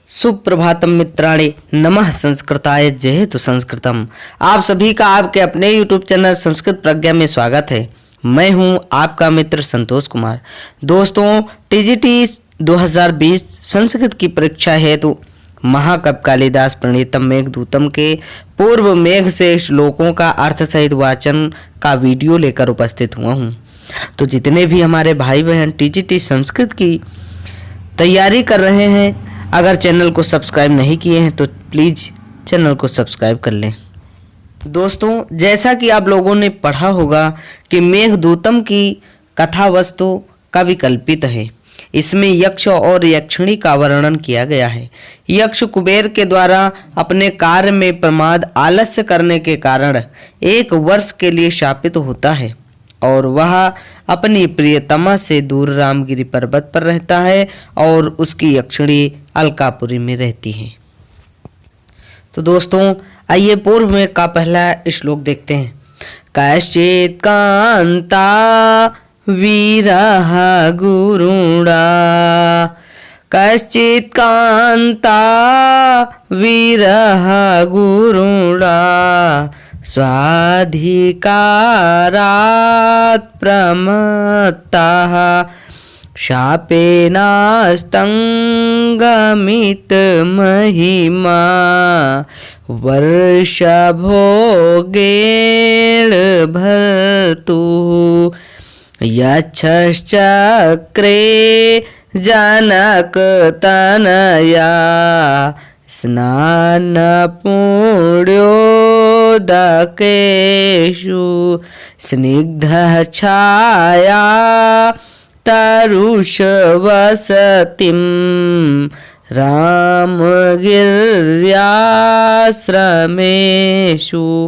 सुप्रभातम मित्राणि, नमः संस्कृताय जयतु संस्कृतम। आप सभी का आपके अपने YouTube चैनल संस्कृत प्रज्ञा में स्वागत है। मैं हूं आपका मित्र संतोष कुमार। दोस्तों, टीजीटी 2020 संस्कृत की परीक्षा हेतु महाकवि कालिदास प्रणीतम मेघदूतम के पूर्व मेघ से श्लोकों का अर्थ सहित वाचन का वीडियो लेकर उपस्थित हुआ हूं। तो जितने भी हमारे भाई बहन टीजीटी संस्कृत की तैयारी कर रहे हैं, अगर चैनल को सब्सक्राइब नहीं किए हैं तो प्लीज़ चैनल को सब्सक्राइब कर लें। दोस्तों, जैसा कि आप लोगों ने पढ़ा होगा कि मेघदूतम की कथा वस्तु कविकल्पित है। इसमें यक्ष और यक्षिणी का वर्णन किया गया है। यक्ष कुबेर के द्वारा अपने कार्य में प्रमाद आलस्य करने के कारण 1 वर्ष के लिए शापित होता है और वह अपनी प्रियतमा से दूर रामगिरी पर्वत पर रहता है और उसकी यक्षिणी अलकापुरी में रहती है। तो दोस्तों, आइए पूर्व में का पहला श्लोक देखते हैं। कश्चित् कांता वीरः गुरुणा, कश्चित् कांता वीरः गुरुणा, स्वाधिकारात् प्रमत्तः शापेनास्तंगमित महिमा, वर्षभोगेण भर्तुः यच्छश्चक्रे जनकतनया, स्नानपुण्योदकेषु स्निग्धः छाया तरुषवसतिं, रामगिर्याश्रमेषु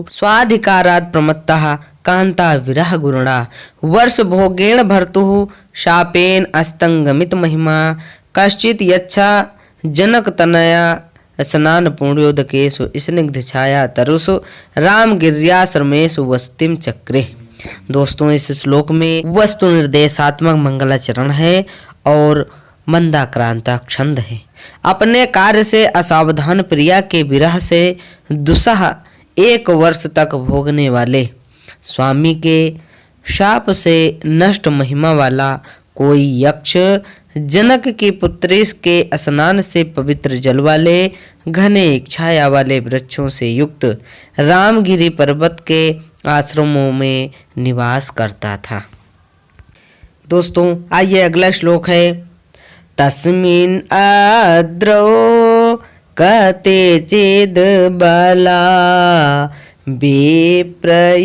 स्वाधिकारात् प्रमत्तः कांता विरह गुरुणा, वर्ष भोगेण भर्तुः शापेन अस्तंगमित महिमा, कश्चित् यच्छा जनक तनया स्नान पुण्योदकेषु स्निग्ध छाया तरुषु रामगिर्याश्रमेषु वसतिम चक्रे। दोस्तों, इस श्लोक में वस्तु निर्देशात्मक मंगलाचरण है और मंदाक्रांता छंद है। अपने कार्य से असावधान प्रिया के विरह से दुसह 1 वर्ष तक भोगने वाले, स्वामी के शाप से नष्ट महिमा वाला कोई यक्ष, जनक की पुत्री के स्नान से पवित्र जल वाले, घने छाया वाले वृक्षों से युक्त रामगिरी पर्वत के आश्रमों में निवास करता था। दोस्तों, आइए अगला श्लोक है। तस्मिन् आद्रौ कतेचिद् बला, विप्रयुक्ता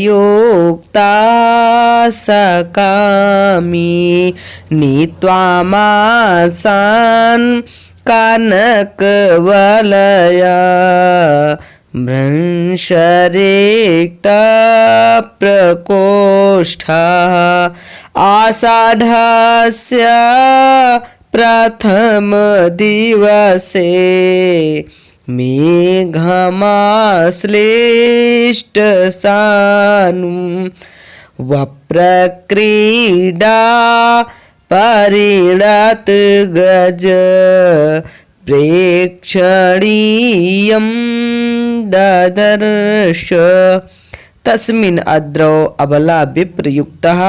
सकामी, नीत्वा मासान् कनकवलया, भ्रंशरिक्ता प्रकोष्ठः, आषाढस्य प्रथम दिवसे, मेघमाश्लिष्ट सानुं, वप्रक्रीडा परिणत गज, प्रेक्षणीयं ददर्श, तस्मिन् आद्रौ अबला विप्रयुक्तः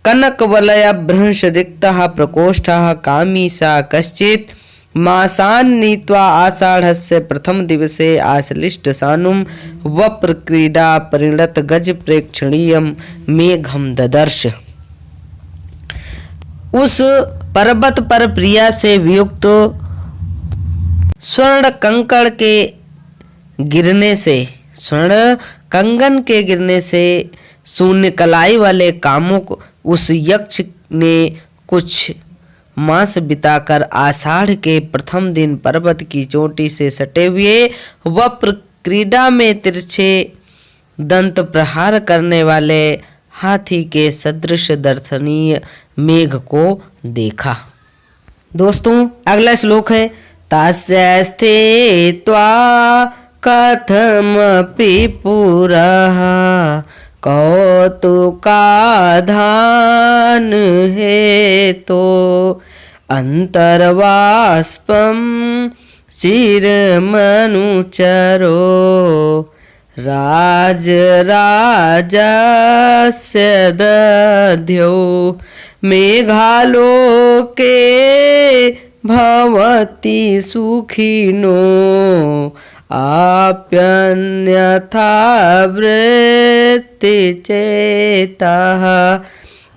कनकवलय भ्रंशरिक्तः प्रकोष्ठः, कामी सा कश्चित् मासान् नीत्वा आषाढ़स्य प्रथम दिवसे आश्लिष्ट सानुं, वप्रक्रीडा परिणत गज, प्रेक्षणीयं मेघम ददर्श। उस पर्वत पर प्रिया से वियुक्त स्वर्ण कंकड़ के गिरने से, स्वर्ण कंगन के गिरने से शून्य कलाई वाले कामुक उस यक्ष ने कुछ मास बिताकर आषाढ़ के प्रथम दिन पर्वत की चोटी से सटे हुए वप्र क्रीड़ा में तिरछे दंत प्रहार करने वाले हाथी के सदृश दर्शनीय मेघ को देखा। दोस्तों, अगला श्लोक है। तस्य स्थित्वा कथमपि पुरः, कौतुकाधान हेतो, अंतर्वाष्पम चिर मनुचरो राज राजस्य दध्यो मेघालोके भवति सुखिनो आप्यन्यथा वृत्तिचेतः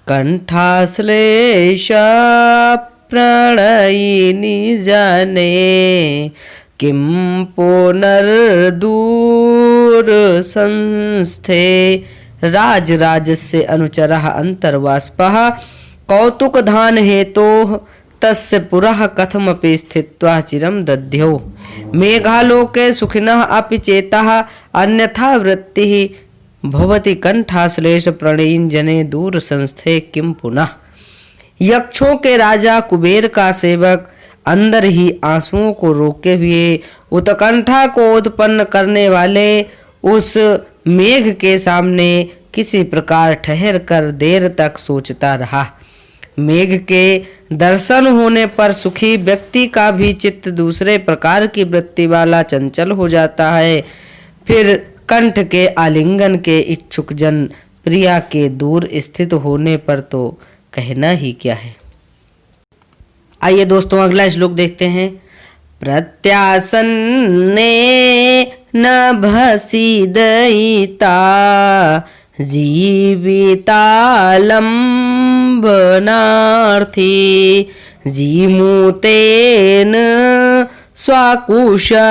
कंठाश्लेष प्रणयिनी जने किं पुनर्दूर संस्थे राज राजस्य अनुचरः अंतर्वाष्पः कौतुक धान हेतोः तस्य पुरः कथमपि स्थित्वा चिरं दध्यो मेघालोके सुखिनः अपि चेतः अन्यथा वृत्तिः भवति कंठाश्लेष प्रणयिन जने दूर संस्थे किम पुनः। यक्षों के राजा कुबेर का सेवक अंदर ही आंसुओं को रोके हुए उत्कंठा को उत्पन्न करने वाले उस मेघ के सामने किसी प्रकार ठहर कर देर तक सोचता रहा। मेघ के दर्शन होने पर सुखी व्यक्ति का भी चित्त दूसरे प्रकार की वृत्ति वाला चंचल हो जाता है। फिर कंठ के आलिंगन के इच्छुक जन प्रिया के दूर स्थित होने पर तो कहना ही क्या है। आइए दोस्तों अगला श्लोक देखते हैं। प्रत्यासन्ने नभसि दयिता जीवितालम्बनार्थी जीमूतेन स्वाकुशलमयीं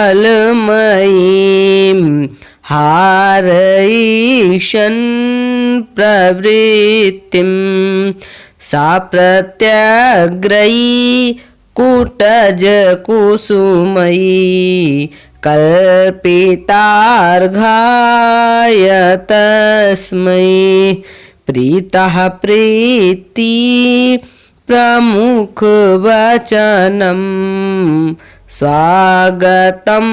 हारयिषन् प्रवृत्तिं सा प्रत्यग्रयी कुटज कुसुमयी कल्पितार्घाय तस्मै प्रीतः प्रीति प्रमुख वचनम् स्वागतं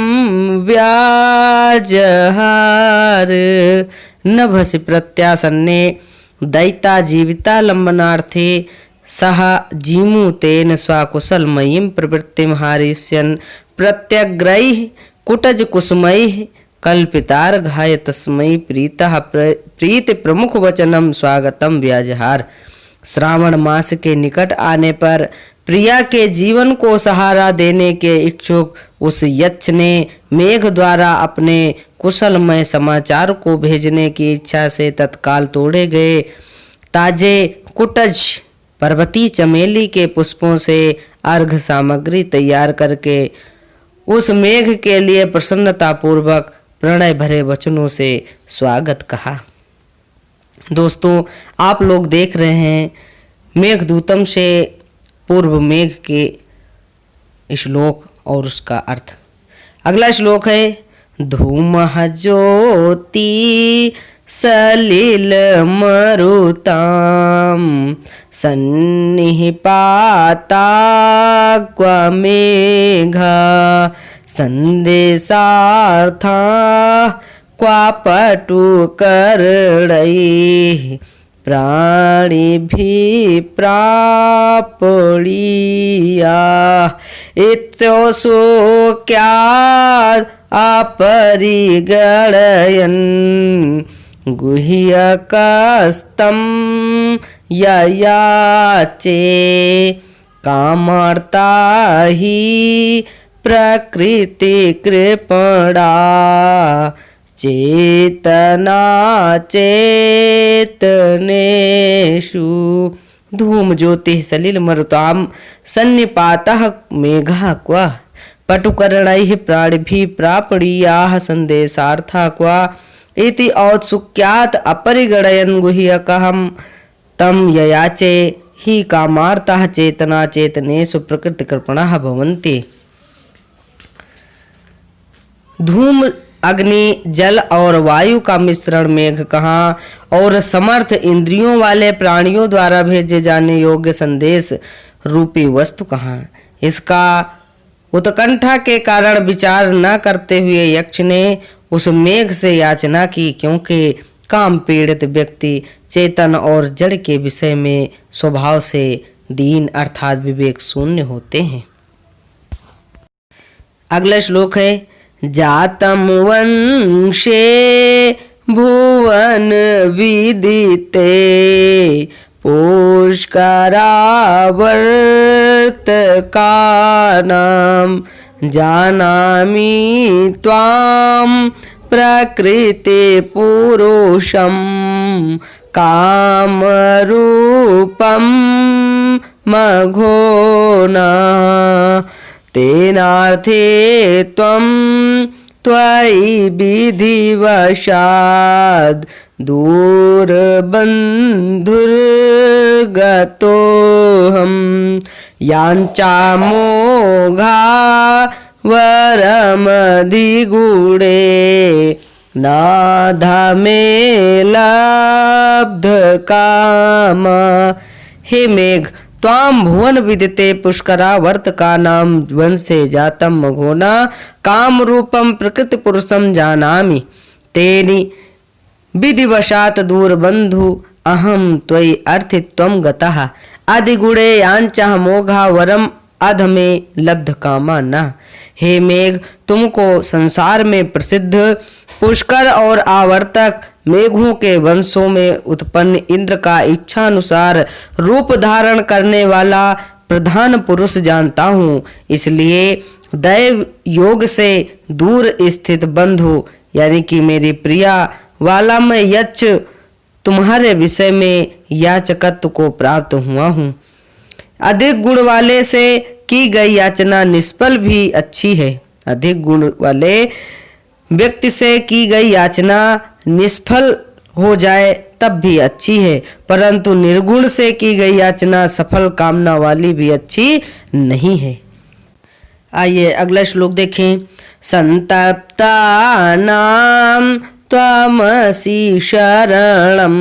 व्याजहार नभसि प्रत्यासन्ने दैता जीवितालंबनार्थे सह जीमूतेन स्वाकुशलमयीं प्रवृत्तिं हारिष्यन् प्रत्यग्रैः कुटज कुसुमैः कल्पितार्घाय तस्मै प्रीतः प्रीति प्रमुख वचनम स्वागतम व्याजहार। श्रावण मास के निकट आने पर प्रिया के जीवन को सहारा देने के इच्छुक उस यक्ष ने मेघ द्वारा अपने कुशलमय समाचार को भेजने की इच्छा से तत्काल तोड़े गए ताजे कुटज पर्वती चमेली के पुष्पों से अर्घ सामग्री तैयार करके उस मेघ के लिए प्रसन्नता पूर्वक प्रणय भरे वचनों से स्वागत कहा। दोस्तों आप लोग देख रहे हैं मेघदूतम से पूर्व मेघ के श्लोक और उसका अर्थ। अगला श्लोक है धूमः ज्योति सलिल मरुताम सन्निपाता क्वमेघा संदेशार्था क्वापटुकर्णैः प्राणिभिः प्रापणीया इत्योशोक्याद् अपरिगणयन् गुह्यकस्तं ययाचे कामार्ता हि प्रकृति कृपणा चेतना चेतनेषु धूम ज्योति सलिल मरुताम सन्निपातः मेघः क्व पटुकर्णैः प्राणिभिः प्रापणीयाः संदेशार्था क्व इति औत्सुक्यात् अपरिगणयन् गुह्यकहं तं ययाचे हि कामार्ताः चेतना चेतनेषु प्रकृतिकृपणाः भवन्ति। धूम अग्नि जल और वायु का मिश्रण मेघ कहाँ और समर्थ इंद्रियों वाले प्राणियों द्वारा भेजे जाने योग्य संदेश रूपी वस्तु कहाँ। इसका उत्कंठा के कारण विचार न करते हुए यक्ष ने उस मेघ से याचना की, क्योंकि काम पीड़ित व्यक्ति चेतन और जड़ के विषय में स्वभाव से दीन अर्थात विवेक शून्य होते हैं। अगला श्लोक है जातम वंशे भुवन विदिते पुष्करावर्तकानां जानामि त्वां प्रकृति पुरुषं कामरूपं मघोना तेनार्थे त्वं त्वयि विधिवशाद् दूरबन्धुर्गतोऽहं याञ्चामोघा वरमधिगूढे नाधमे लब्धकामा। हे मेघ त्वां भुवन विदिते पुष्करावर्तकानां वंशे जातं मघोना काम रूपम प्रकृति पुरुषम जानामि तेनि विधिवशात् दूरबंधु अहम त्वयि अर्थित्वं गतः अधिगुणे यांचः मोघा वरम अधमे लब्ध कामा न। हे मेघ तुमको संसार में प्रसिद्ध पुष्कर और आवर्तक मेघों के वंशों में उत्पन्न इंद्र का इच्छानुसार रूप धारण करने वाला प्रधान पुरुष जानता हूँ। इसलिए दैव योग से दूर स्थित बंधु यानी कि मेरी प्रिया वाला मैं यच्च तुम्हारे विषय में याचकत्व को प्राप्त हुआ हूँ। अधिक गुण वाले से की गई याचना निष्फल भी अच्छी है। अधिक गुण वाले व्यक्ति से की गई याचना निष्फल हो जाए तब भी अच्छी है, परंतु निर्गुण से की गई याचना सफल कामना वाली भी अच्छी नहीं है। आइए अगला श्लोक देखें। संतप्तानां त्वमसि शरणं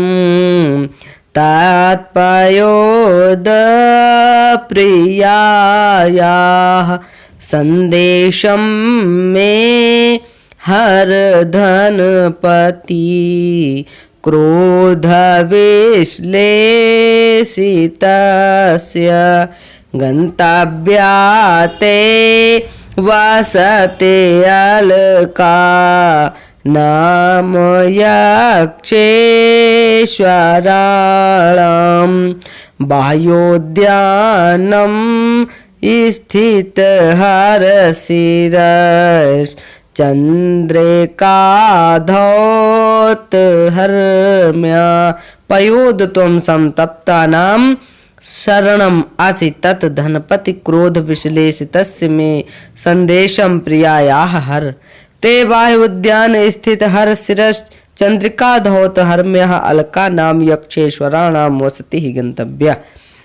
तात्पयोदप्रियायाः संदेशं मे हर धनपति क्रोधविश्लेषितस्य गन्तव्याते वसते अलका नाम यक्षेश्वराणां बाह्योद्यानं स्थित हरशिरस् चंद्रिकाधौत हर्म्या पयोद त्वं संतप्तानां शरणम् असि तत् धनपति क्रोध विश्लेषितस्य मे संदेशं प्रियायाः हर ते बाह्य उद्यान स्थित हर शिरस् चंद्रिकाधौत हर्म्यः अलका नाम यक्षेश्वराणां वसति गंतव्य।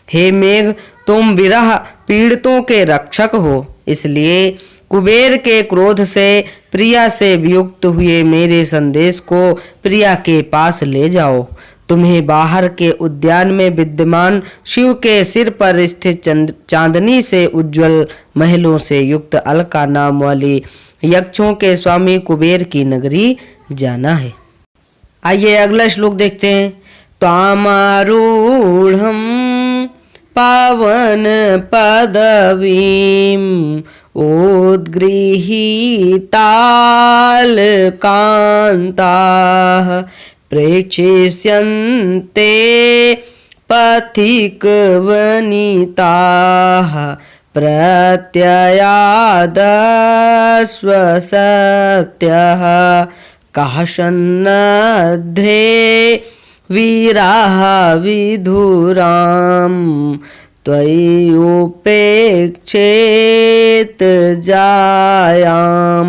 हे मेघ तुम विरह पीड़ितों के रक्षक हो, इसलिए कुबेर के क्रोध से प्रिया से वियुक्त हुए मेरे संदेश को प्रिया के पास ले जाओ। तुम्हें बाहर के उद्यान में विद्यमान शिव के सिर पर स्थित चांदनी से उज्जवल महलों से युक्त अलका नाम वाली यक्षों के स्वामी कुबेर की नगरी जाना है। आइए अगला श्लोक देखते हैं। त्वामारूढ़ं पावन पदवीं उद्गृहीतालकान्ताः प्रेक्षिष्यन्ते पथिकवनिताः प्रत्ययादस्वसत्यः कः सन्नद्धे वीराः विधुरां त्वय्युपेक्षेत जायां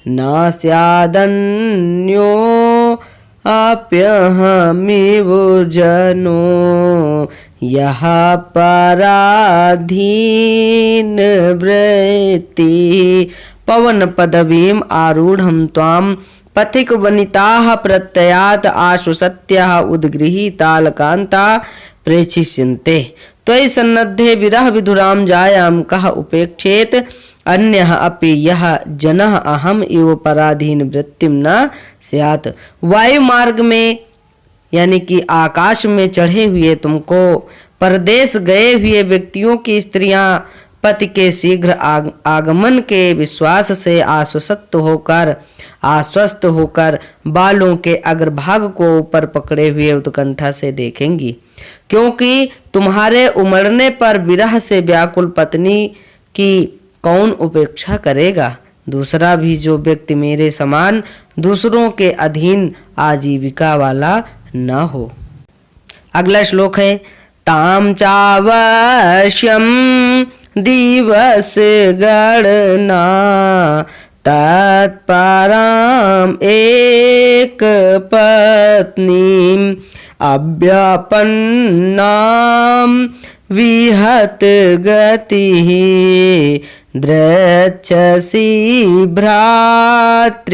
न स्यादन्यो अप्यहमिव जनो यः पराधीन वृत्ति पवन पदवीं आरूढ़ं त्वां पथिक वनिताः प्रत्ययात आशु सत्यः उद्गृहीतालकान्ता प्रेक्षिष्यन्ते त्वयि सन्नद्धे विरह विधुरां जायां कः उपेक्षेत अन्यः अपि यः जनः अहम इव पराधीन वृत्तिम न स्यात्। वायु मार्ग में यानी कि आकाश में चढ़े हुए तुमको परदेश गए हुए व्यक्तियों की स्त्रियां पति के शीघ्र आगमन के विश्वास से आश्वस्त होकर बालों के अग्रभाग को ऊपर पकड़े हुए उत्कंठा से देखेंगी, क्योंकि तुम्हारे उमड़ने पर विरह से व्याकुल पत्नी की कौन उपेक्षा करेगा। दूसरा भी जो व्यक्ति मेरे समान दूसरों के अधीन आजीविका वाला न हो। अगला श्लोक है ताम चावश्यम दिवस गणना तत्पराम एक पत्नी अव्यापन्नाम विहत गति द्रच्छसि भ्रातृजायाम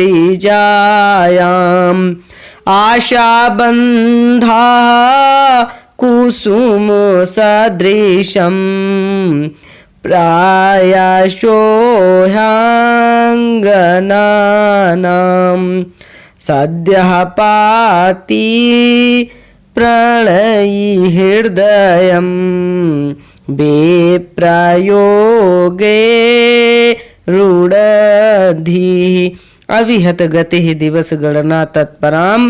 आशाबन्धा कुसुम सदृशम प्रायशो ह्यंगनानां सद्यः पाति प्रणयी हृदयं विप्रयोगे रूढ़धि अविहत गति दिवस गणना तत्पराम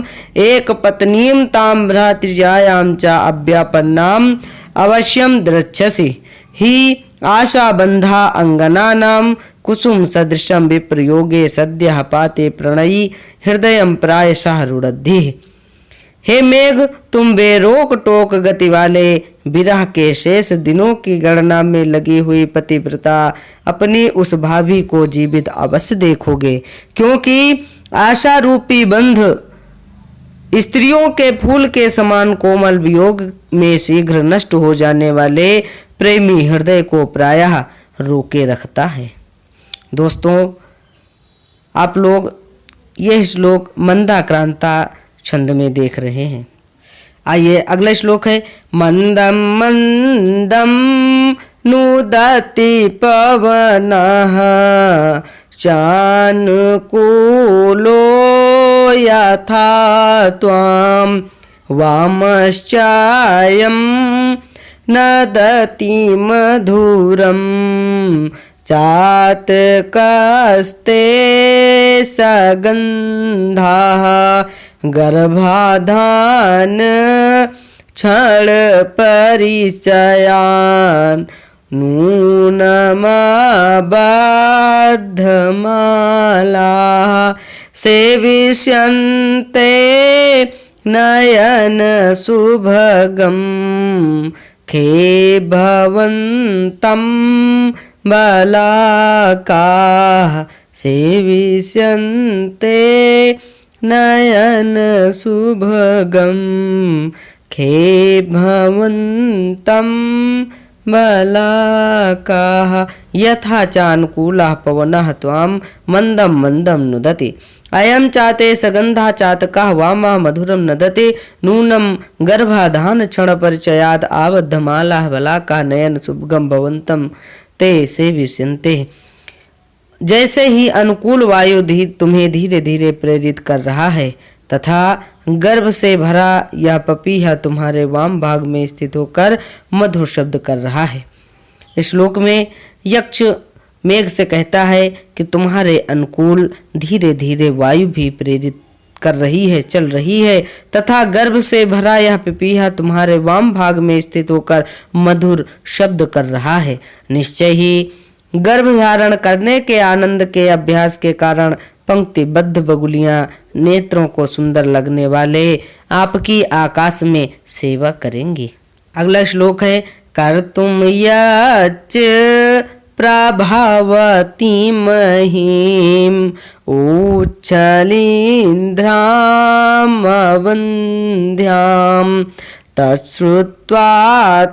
एक पत्नीम ताम भ्रातृजायां च अव्यापन्नाम अवश्यम द्रच्छसि ही आशाबंधा अंगनानां कुसुम सदृशम विप्रयोगे सद्यः पाते प्रणयी हृदयं प्रायशः रूढ़धि। हे मेघ, तुम बेरोक टोक गति वाले विरह के शेष दिनों की गणना में लगी हुई पतिव्रता अपनी उस भाभी को जीवित अवश्य देखोगे, क्योंकि आशा रूपी बंध स्त्रियों के फूल के समान कोमल वियोग में शीघ्र नष्ट हो जाने वाले प्रेमी हृदय को प्रायः रोके रखता है। दोस्तों, आप लोग यह श्लोक मंदाक्रांता छंद में देख रहे हैं। आइए अगला श्लोक है मंदम मंदम नुदति पवनः चानुकूलो यथा त्वां वामश्चायं नदति मधुरं चातकस्ते सगन्धाः गर्भाधान क्षण परिचयान नूनमबद्धमाला सेविष्यन्ते नयन सुभगम खे भवन्तं बलाकाः सेविष्यन्ते नयन सुभगम खे भवन्तं बलाकाः यथा चानुकूलः पवनः त्वां मंदं मंदं नुदति अयं चाते सगंधा चातकः वामः मधुरं नदति नूनं गर्भाधान क्षण परिचयाद आबद्धमालाः बलाकाः नयन सुभगम भवन्तं ते सेविष्यन्ते। जैसे ही अनुकूल वायु तुम्हें धीरे धीरे प्रेरित कर रहा है तथा गर्भ से भरा यह पपीहा तुम्हारे वाम भाग में स्थित होकर मधुर शब्द कर रहा है। इस श्लोक में यक्ष मेघ से कहता है कि तुम्हारे अनुकूल धीरे धीरे वायु भी प्रेरित कर रही है, चल रही है तथा गर्भ से भरा यह पपीहा तुम्हारे वाम भाग में स्थित होकर मधुर शब्द कर रहा है। निश्चय ही गर्भ धारण करने के आनंद के अभ्यास के कारण पंक्तिबद्ध बगुलियां नेत्रों को सुंदर लगने वाले आपकी आकाश में सेवा करेंगी। अगला श्लोक है कर्तुम यच्च प्रभावती महीम उच्छलीन्द्रामवन्ध्याम तच्छ्रुत्वा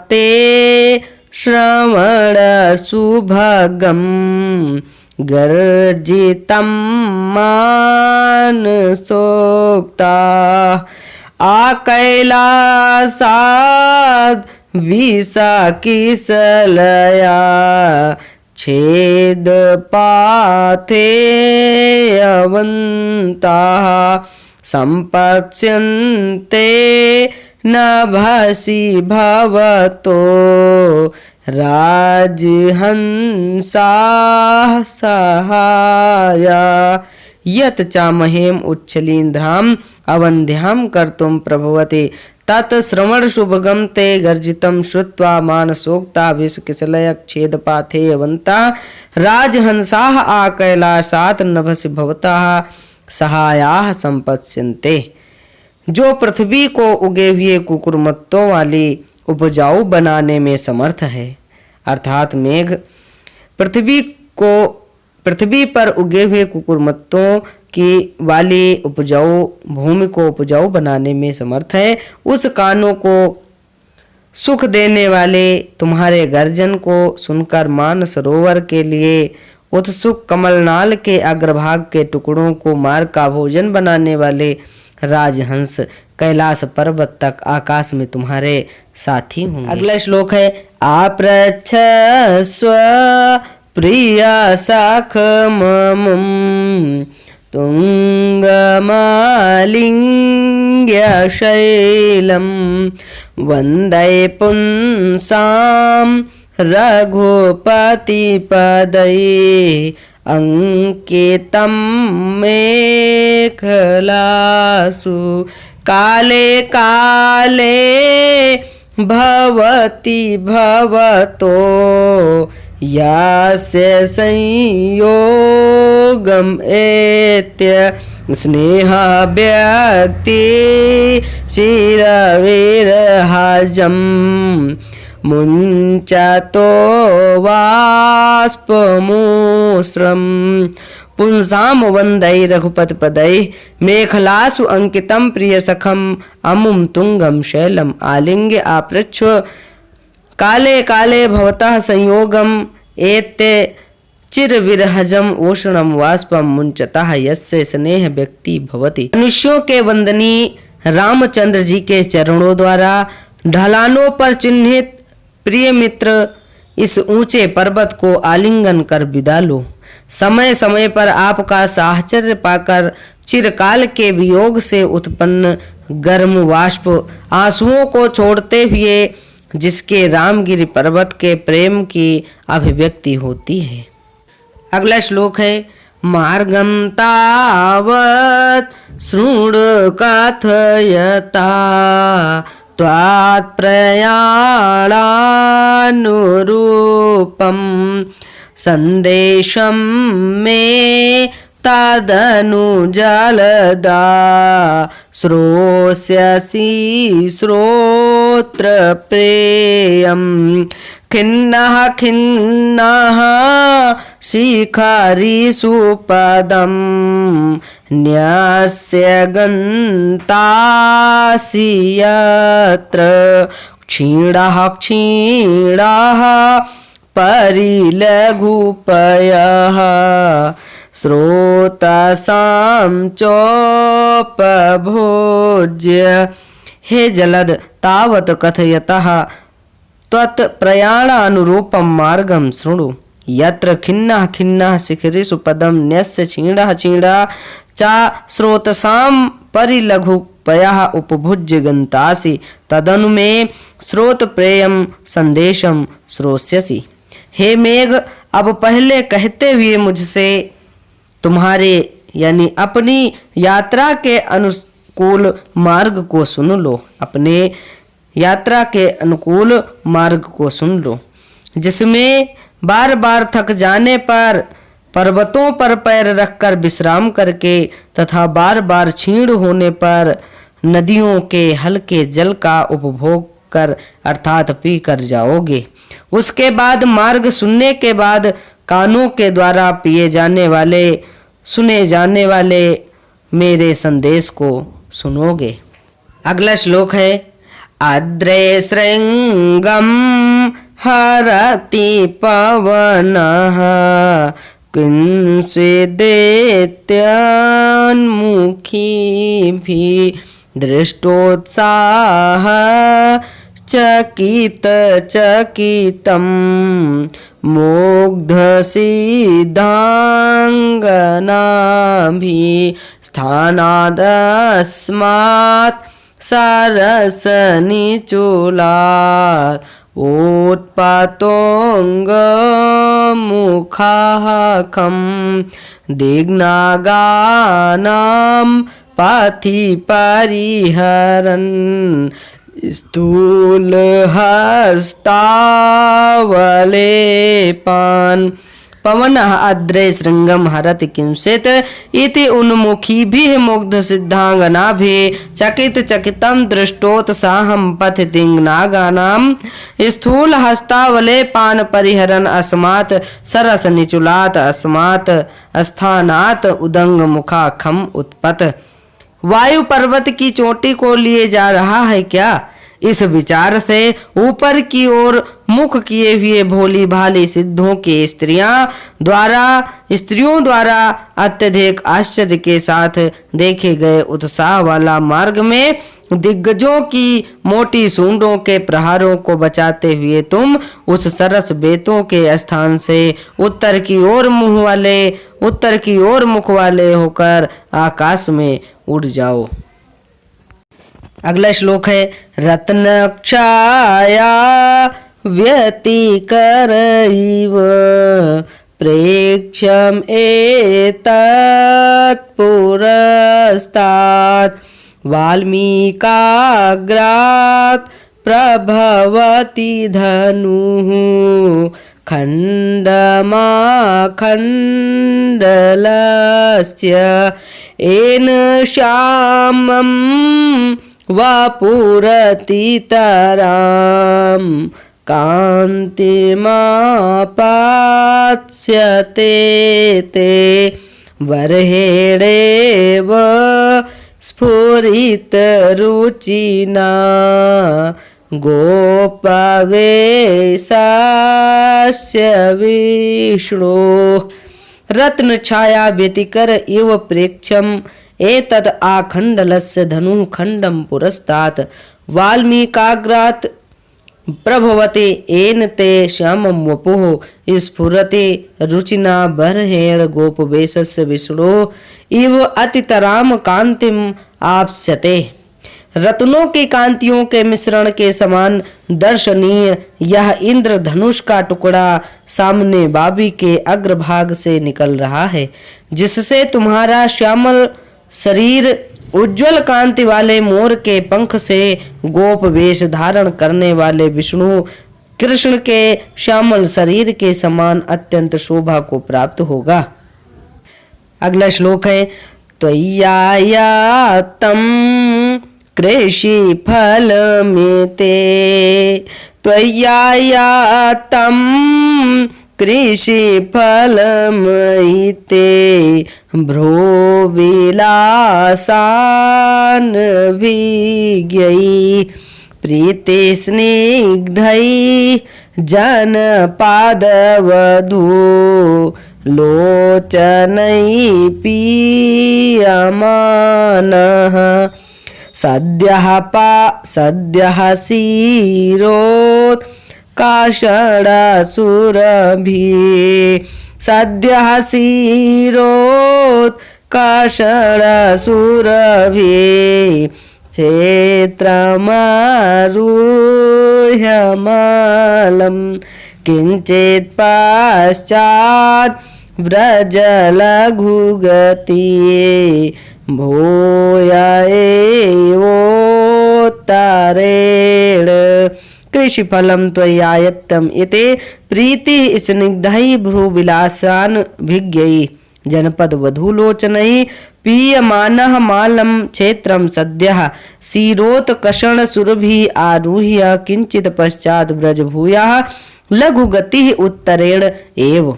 ते श्रवण सुभगम गर्जितं मानसोक्ता आकैलासाद् विशाकिसलया छेद पाथेयवन्ताः सम्पत्स्यन्ते नभसि भवतो राजहंसाः सहाया यत् चामहेम उच्छलीन्द्राम अवन्ध्याम कर्तुम प्रभवते तत् श्रवण शुभगम ते गर्जितम श्रुत्वा मानसोक्ता विषकिशलय छेदपाथेयवन्ता राजहंसाः आकैलासात् नभसि भवताः सहायाः संपत्स्यन्ते। जो पृथ्वी को उगे हुए कुकुरमुत्तों वाली उपजाऊ बनाने में समर्थ है, अर्थात मेघ पृथ्वी पर उगे हुए कुकुरमुत्तों की वाली उपजाऊ भूमि को उपजाऊ बनाने में समर्थ है, उस कानों को सुख देने वाले तुम्हारे गर्जन को सुनकर मान सरोवर के लिए उत्सुक कमलनाल के अग्रभाग के टुकड़ों को मार का भोजन बनाने वाले राजहंस कैलाश पर्वत तक आकाश में तुम्हारे साथी होंगे। अगला श्लोक है आप्रच्छस्व प्रिया सखममुं तुंगमालिंग्य शैलम वंदे पुंसाम रघुपति पदये अंकितं मेखलासु काले काले भवति भवतो यास्य संयोगम एत्य स्नेह व्यक्ति चिरविरहजम मुञ्चतो वाष्पमूस्रम पुंसाम वंदै रघुपति पदै मेखलासु अंकितम प्रिय सखम अमुम तुंगम शैलम आलिंग्य आपृच्छ काले काले भवतः संयोगम एत्य चिर विरहजम उष्णम वाष्पम मुंचतः यस्य स्नेह व्यक्ति भवति। मनुष्यों के वंदनीय रामचंद्र जी के चरणों द्वारा ढलानों पर चिन्हित प्रिय मित्र इस ऊंचे पर्वत को आलिंगन कर विदा लो। समय समय पर आपका साहचर्य पाकर चिरकाल के वियोग से उत्पन्न गर्म वाष्प आंसुओं को छोड़ते हुए जिसके रामगिरी पर्वत के प्रेम की अभिव्यक्ति होती है। अगला श्लोक है मार्गम तावत् शृणु कथयता त्वात् प्रयाणानुरूपम संदेशम मे तदनु जलदा श्रोष्यसि श्रोत्र प्रेयम खिन्नः खिन्नः शिखरिषु पदं न्यस्य गन्तासि यत्र क्षीणः क्षीणः परिलघुपयः स्रोतसां चोपभोज्य हे जलद तावत् कथयतः त्वत् प्रयाणानुरूपं मार्गं शृणु यत्र खिन्नः खिन्नः शिखरिषु पदं न्यस्य क्षीणः क्षीणः च स्रोतसां परिलघुपयः उपभुज्य गन्तासि तदनु मे स्रोत प्रेयम संदेशम श्रोष्यसि। हे मेघ अब पहले कहते हुए मुझसे तुम्हारे यानी अपनी यात्रा के अनुकूल मार्ग को सुन लो। अपने यात्रा के अनुकूल मार्ग को सुन लो जिसमें बार बार थक जाने पर पर्वतों पर पैर रखकर विश्राम करके तथा बार बार क्षीण होने पर नदियों के हल्के जल का उपभोग कर अर्थात पी कर जाओगे। उसके बाद मार्ग सुनने के बाद कानों के द्वारा सुने जाने वाले मेरे संदेश को सुनोगे। अगला श्लोक है आद्रे श्रृंगम हरति पवनः किंचिदेत्यान्मुखीभिः दृष्टोत्साह चकितं मुग्धसिद्धाङ्गनाभिः स्थानादस्मात् सरसनिचूलात् उत्पतोऽङ्गमुखाखं दिग्नागानां पाथि परिहरन् स्थूलहस्तावलेपान् पवनः अद्रे शृंगम हरति किंचित् इति उन्मुखीभिः मुग्ध सिद्धांगनाभिः चकित चकितं दृष्टोत्साहं पथितिङ्नागानां स्थूल हस्तावलेपान् परिहरन् अस्मात् सरस निचुलात् अस्मात् स्थानात् उदंग मुखाखम उत्पत। वायु पर्वत की चोटी को लिए जा रहा है क्या? इस विचार से ऊपर की ओर मुख किए हुए भोली भाली सिद्धों के स्त्रियों द्वारा अत्यधिक आश्चर्य के साथ देखे गए उत्साह वाला मार्ग में दिग्गजों की मोटी सूंडों के प्रहारों को बचाते हुए तुम उस सरस बेतों के स्थान से उत्तर की ओर मुख वाले होकर आकाश में उड़ जाओ। अगला श्लोक है रत्नक्षाया व्यतिकरैव प्रेक्ष्यम् एतत् पुरस्तात् वाल्मीकाग्रात् प्रभवति धनुः खण्डमाखण्डलस्य येन श्यामम् वपुरतितरां कान्तिमापास्यते ते बर्हिणेव स्फुरितरुचिना गोपवेशस्य विष्णो रत्न छाया व्यतिकर इव प्रेक्ष्यम् एतद् आखण्डलस्य धनुः खण्डं पुरस्तात् वाल्मीकाग्रात् प्रभवति येन ते श्यामं वपुः स्फुरति रुचिना बर्हेण गोपवेशस्य विष्णो इव अतितराम कांतिम आपस्यते। रत्नों की कांतियों के मिश्रण के समान दर्शनीय यह इंद्र धनुष का टुकड़ा सामने बाबी के अग्रभाग से निकल रहा है, जिससे तुम्हारा श्यामल शरीर उज्जवल कांति वाले मोर के पंख से गोप वेश धारण करने वाले विष्णु कृष्ण के श्यामल शरीर के समान अत्यंत शोभा को प्राप्त होगा। अगला श्लोक है त्वय्यायातं कृषि फलमेते त्वय्यायातं कृषि फलमयिते भ्रूविलासान् विज्ञै प्रीतिस्निग्धै जनपादवधू लोचनै पीयमानः सद्यः क्षीरोत् काषाढासुरभिः सद्यः क्षीरोत् काषाढासुरभिः क्षेत्रमारुह्यमालं किञ्चित् पश्चात् व्रजलघुगतिः भूय एवोत्तरेण कृषि फलम त्वय्यायत्तम इति प्रीति स्निग्धै भ्रूविलासान् विज्ञै जनपद वधूलोचनै पीयमानः मालं क्षेत्रं सद्यः क्षीरोत्कषण सुरभि आरुह्य किंचित पश्चात् व्रज भूयः लघुगतिः उत्तरेण एव।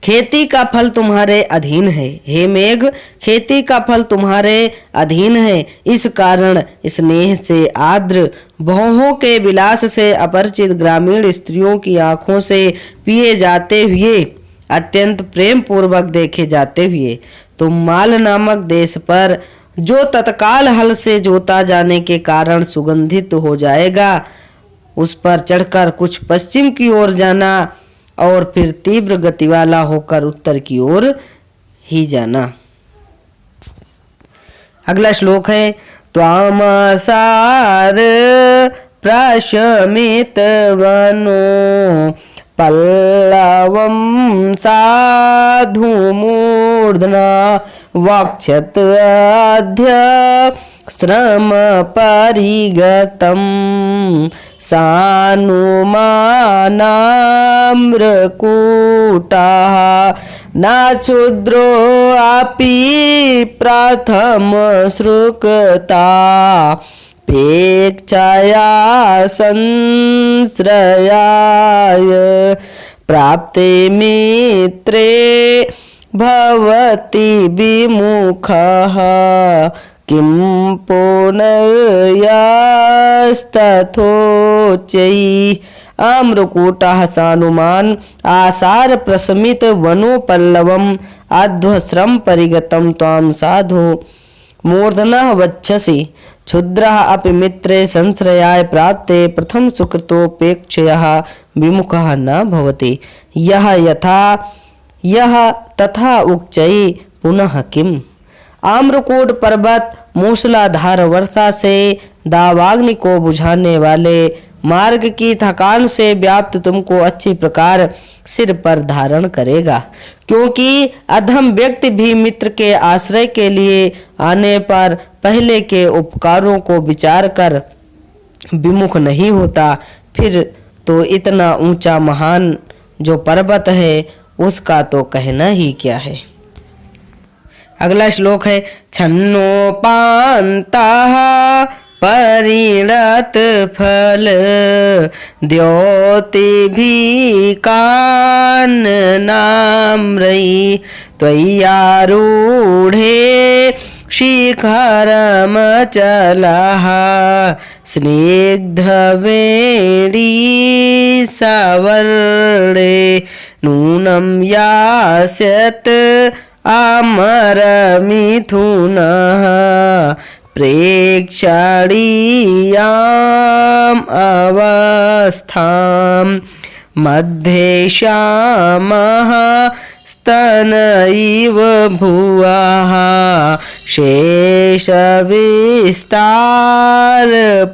खेती का फल तुम्हारे अधीन है, हे मेघ, खेती का फल तुम्हारे अधीन है। इस कारण स्नेह से आर्द्र भौहों के विलास से अपरिचित ग्रामीण स्त्रियों की आंखों से पिए जाते हुए, अत्यंत प्रेम पूर्वक देखे जाते हुए तुम माल नामक देश पर, जो तत्काल हल से जोता जाने के कारण सुगंधित हो जाएगा, उस पर चढ़कर कुछ पश्चिम की ओर जाना और फिर तीव्र गति वाला होकर उत्तर की ओर ही जाना। अगला श्लोक है त्वामसार प्रशमितवनो पल्लवं साधुमूर्ध्ना वक्षत्वद्य श्रम परिगतं सानुमानाम्रकूटाः न क्षुद्रो अपि प्रथम श्रुकता पेक्षया संश्रयाय प्राप्ते मित्रे भवति विमुखः किं पुनर्यस्तथोच्चैः आम्रकूटः सानुमान आसार प्रशमित वनोपल्लवम् अध्वस्रं परिगतं त्वां साधु मूर्धनः वक्षसि क्षुद्रः अपि मित्रे संश्रयाय प्राप्ते प्रथम सुकृतोपेक्षयः विमुखः न भवति यह तथा उच्चैः पुनः किम्। आम्रकूट पर्वत मूसलाधार वर्षा से दावाग्नि को बुझाने वाले मार्ग की थकान से व्याप्त तुमको अच्छी प्रकार सिर पर धारण करेगा, क्योंकि अधम व्यक्ति भी मित्र के आश्रय के लिए आने पर पहले के उपकारों को विचार कर विमुख नहीं होता, फिर तो इतना ऊंचा महान जो पर्वत है उसका तो कहना ही क्या है। अगला श्लोक है छन्नोपान्ताः परिणत फल द्योतिभिः काननाम्रैः त्वय्यारूढे शिखरमचलः स्निग्धवेणी सवर्णे नूनं यास्यत् अमरमिथुनः प्रेक्षणीयाम् अवस्थां मध्ये श्यामः स्तन इव भुवः शेषविस्तार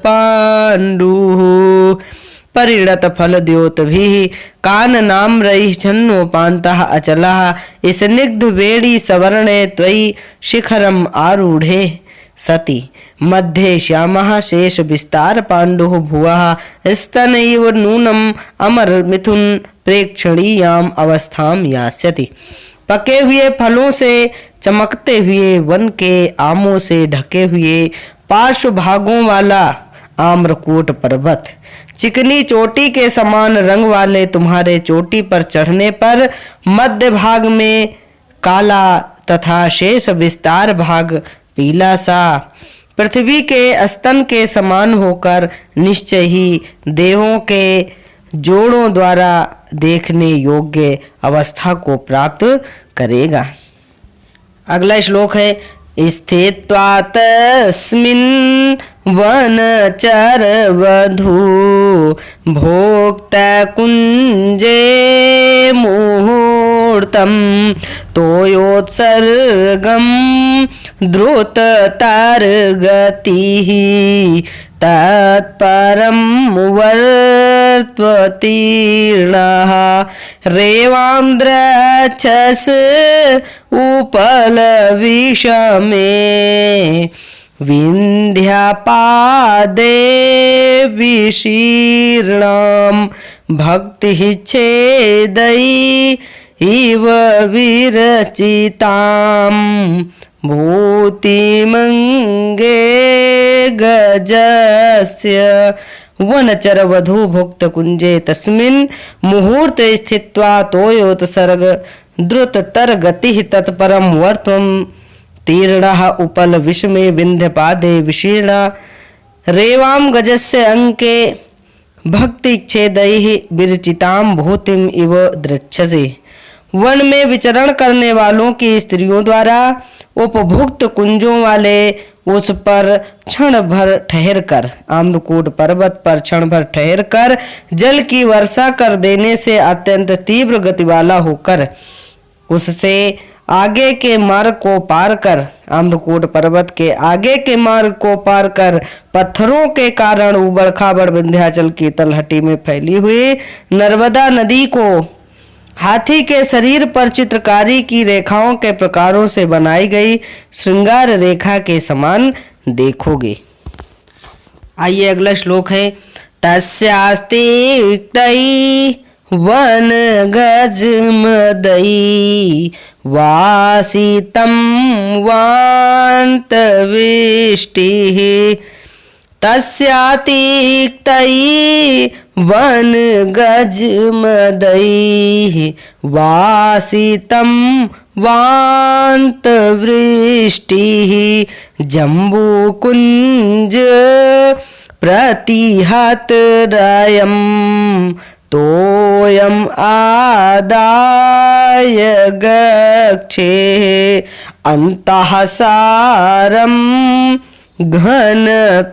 पाण्डुः परिणत फल द्योतभिः काननाम्रैः छन्नोपान्तः अचलः स्निग्ध वेणी सवर्णे त्वयि शिखरम् आरूढे सति मध्ये श्यामः शेष विस्तार पाण्डुः भुवः स्तनैव नूनम् अमर मिथुन प्रेक्षणीयाम अवस्थाम यास्यति। पके हुए फलों से चमकते हुए वन के आमों से ढके हुए पार्श्व भागों वाला आम्रकूट पर्वत चिकनी चोटी के समान रंग वाले तुम्हारे चोटी पर चढ़ने पर मध्य भाग में काला तथा शेष विस्तार भाग पीला सा पृथ्वी के स्तन के समान होकर निश्चय ही देवों के जोड़ों द्वारा देखने योग्य अवस्था को प्राप्त करेगा। अगला श्लोक है स्थित्वा तस्मिन् वनचरवधू भोक्ता कुञ्जे मुहूर्तं तोयोत्सर्गं द्रुततरगतिः तत्परं वर्त्वतीर्णः रेवान्द्रच्छस् उपलविषमे विन्ध्यापादे विशीर्णां भक्तिः छेदै इव विरचितां भूतिमंगे गजस्य वनचरवधू भुक्त कुंजे तस्मिन् मुहूर्त स्थित्वा तोयोत्सर्ग द्रुततर गतिः तत्परं वर्त्वं तीर्णः उपल विषमे विन्ध्यपादे विशीर्णा रेवां गजस्य अंके भक्ति छेदैः विरचितां भूतिम इव दृच्छसि। वन में विचरण करने वालों की स्त्रियों द्वारा उपभुक्त कुंजों वाले उस पर क्षण भर ठहर कर आम्रकूट पर्वत पर क्षण भर ठहर कर जल की वर्षा कर देने से अत्यंत तीव्र गति वाला होकर उससे आगे के मार्ग को पार कर, अम्रकूट पर्वत के आगे के मार्ग को पार कर, पत्थरों के कारण उबड़ खाबड़ विंध्याचल की तलहटी में फैली हुई नर्मदा नदी को हाथी के शरीर पर चित्रकारी की रेखाओं के प्रकारों से बनाई गई श्रृंगार रेखा के समान देखोगे। आइए अगला श्लोक है। तस्यास्ति तई वन गज मदई वासितम वांत वृष्टिः तस्यातिक्तई वन गज मदई वासितम वांत वृष्टिः जम्बूकुंज प्रतिहत रयम तोयम आदाय गच्छे अंतः सारम घन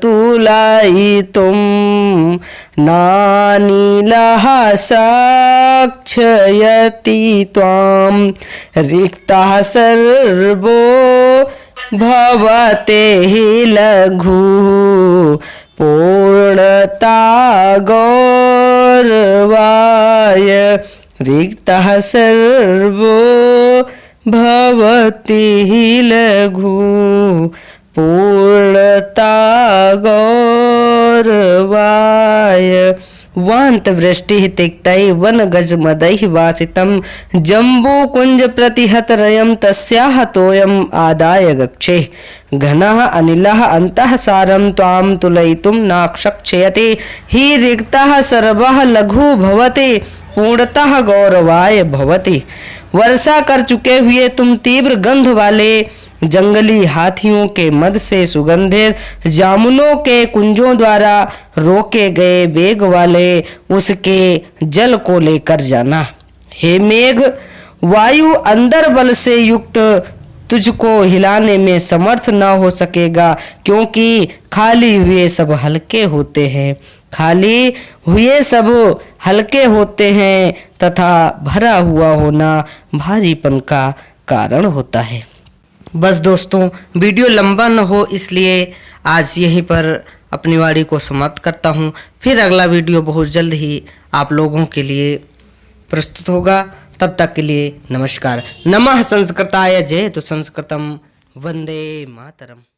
तुलायितुं नानीलः साक्षयति त्वां रिक्तः सर्वो भवते हि लघु पूर्णता गौरवाय रिक्तः सर्वो भवति हि लघु पूर्णता गौरवाय वांत वृष्टि तिक्तै वन गज मदೈ वासितम जम्बू कुंज प्रतिहत रयम तस्याह तोयम आदाय गच्छे घनः अनिलः अंतः सारम त्वाम तुलयितुम नाक्षक्षयते हि रिक्तः सर्वः लघु भवते पूर्णतः गौरवाय भवति। वर्षा कर चुके हुए तुम तीव्र गंध वाले जंगली हाथियों के मद से सुगंधित जामुनों के कुंजों द्वारा रोके गए वेग वाले उसके जल को लेकर जाना। हे मेघ, वायु अंदर बल से युक्त तुझको हिलाने में समर्थ न हो सकेगा, क्योंकि खाली हुए सब हल्के होते हैं। खाली हुए सब हल्के होते हैं तथा भरा हुआ होना भारीपन का कारण होता है। बस दोस्तों, वीडियो लंबा न हो इसलिए आज यहीं पर अपनी वाणी को समाप्त करता हूँ। फिर अगला वीडियो बहुत जल्द ही आप लोगों के लिए प्रस्तुत होगा। तब तक के लिए नमस्कार। नमः संस्कृताय, जय तो संस्कृतम, वंदे मातरम।